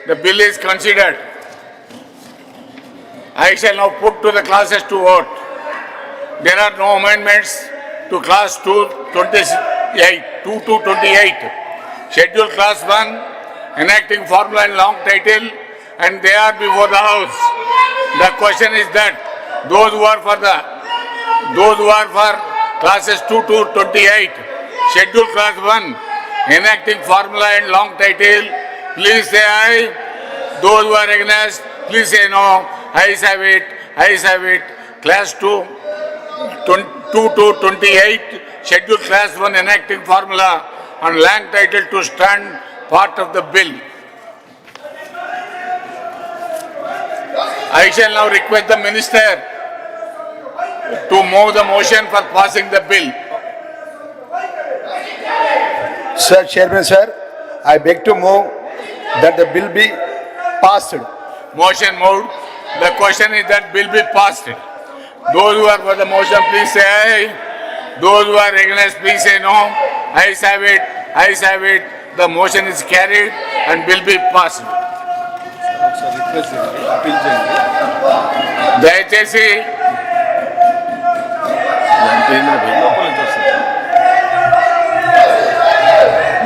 The bill is considered. I shall now put to the classes to vote. There are no amendments to class 228. Schedule class 1, enacting formula and long title, and they are before the House. The question is that those who are for classes 2 to 28, schedule class 1, enacting formula and long title, please say aye. Those who are against, please say no. Ayes have it. Ayes have it. Class 2 to 28, schedule class 1, enacting formula and long title to stand part of the bill. I shall now request the minister to move the motion for passing the bill. Sir, Chairman, sir, I beg to move that the bill be passed. Motion moved. The question is that bill be passed. Those who are for the motion, please say aye. Those who are against, please say no. Ayes have it. Ayes have it. The motion is carried and bill be passed.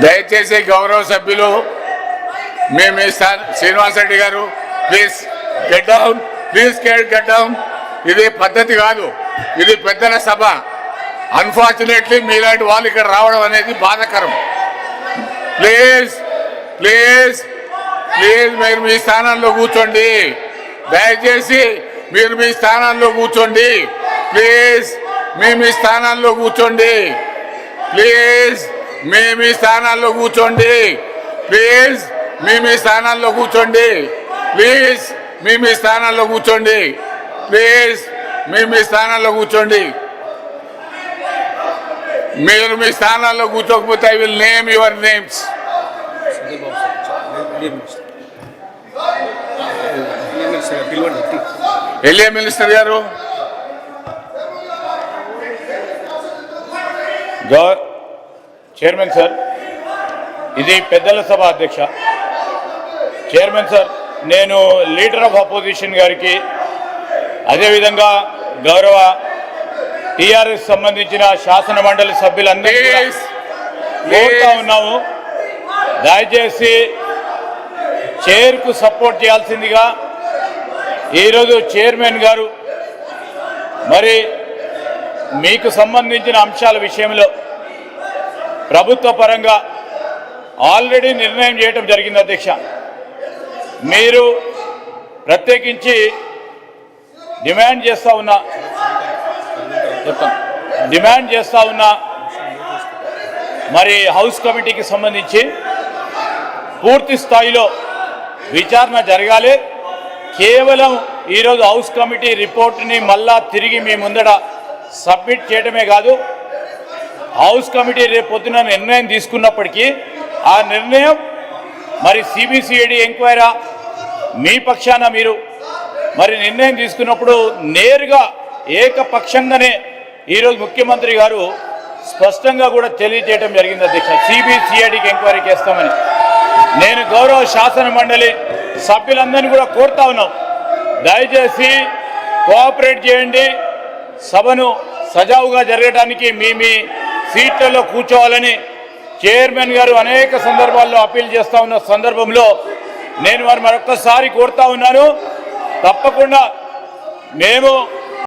దయచేసి గౌరవ సభ్యులు మేము శ్రీనివాస్ రెడ్డి గారు please get down, please get down. ఇది పద్ధతి కాదు, ఇది పెద్దల సభ. అన్ఫార్చునేట్లీ మీలాంటి వాళ్ళు ఇక్కడ రావడం అనేది బాధాకరం. ప్లీజ్ ప్లీజ్ ప్లీజ్ మీరు మీ స్థానాల్లో కూర్చోండి. దయచేసి మీరు మీ స్థానాల్లో కూర్చోండి. ప్లీజ్ మీ స్థానాల్లో కూర్చోండి. ప్లీజ్ మీ స్థానాల్లో కూర్చోండి. ప్లీజ్ మీ స్థానాల్లో కూర్చోండి. ప్లీజ్ మీ స్థానాల్లో కూర్చోండి. ప్లీజ్ మీ స్థానాల్లో కూర్చోండి. మీరు మీ స్థానాల్లో కూర్చోకపోతే I will name your names. L A minister గారు. చైర్మన్ సార్, ఇది పెద్దల సభ అధ్యక్ష. చైర్మన్ సార్, నేను లీడర్ ఆఫ్ అపోజిషన్ గారికి అదేవిధంగా గౌరవ టీఆర్ఎస్ సంబంధించిన శాసన మండలి సభ్యులందరికీ కోరుతా ఉన్నాము, దయచేసి చైర్కు సపోర్ట్ చేయాల్సిందిగా. ఈరోజు చైర్మన్ గారు మరి మీకు సంబంధించిన అంశాల విషయంలో ప్రభుత్వ పరంగా ఆల్రెడీ నిర్ణయం చేయటం జరిగింది అధ్యక్ష. మీరు ప్రత్యేకించి డిమాండ్ చేస్తూ ఉన్నా మరి హౌస్ కమిటీకి సంబంధించి పూర్తి స్థాయిలో విచారణ జరగాలి. కేవలం ఈరోజు హౌస్ కమిటీ రిపోర్ట్ని మళ్ళా తిరిగి మీ ముందట సబ్మిట్ చేయడమే కాదు, హౌస్ కమిటీ రేపు పొద్దున నిర్ణయం తీసుకున్నప్పటికీ ఆ నిర్ణయం మరి సిబిసిఐడి ఎంక్వైరీ మీ పక్షాన మీరు మరి నిర్ణయం తీసుకున్నప్పుడు నేరుగా ఏకపక్షంగానే ఈరోజు ముఖ్యమంత్రి గారు స్పష్టంగా కూడా తెలియజేయడం జరిగింది అధ్యక్ష, సిబిసిఐడికి ఎంక్వైరీ చేస్తామని. నేను గౌరవ శాసన మండలి సభ్యులందరినీ కూడా కోరుతా ఉన్నాం, దయచేసి కోఆపరేట్ చేయండి. సభను సజావుగా జరగడానికి మీ సీట్లలో కూర్చోవాలని చైర్మన్ గారు అనేక సందర్భాల్లో అప్పీల్ చేస్తూ ఉన్న సందర్భంలో నేను మరొక్కసారి కోరుతా ఉన్నాను. తప్పకుండా మేము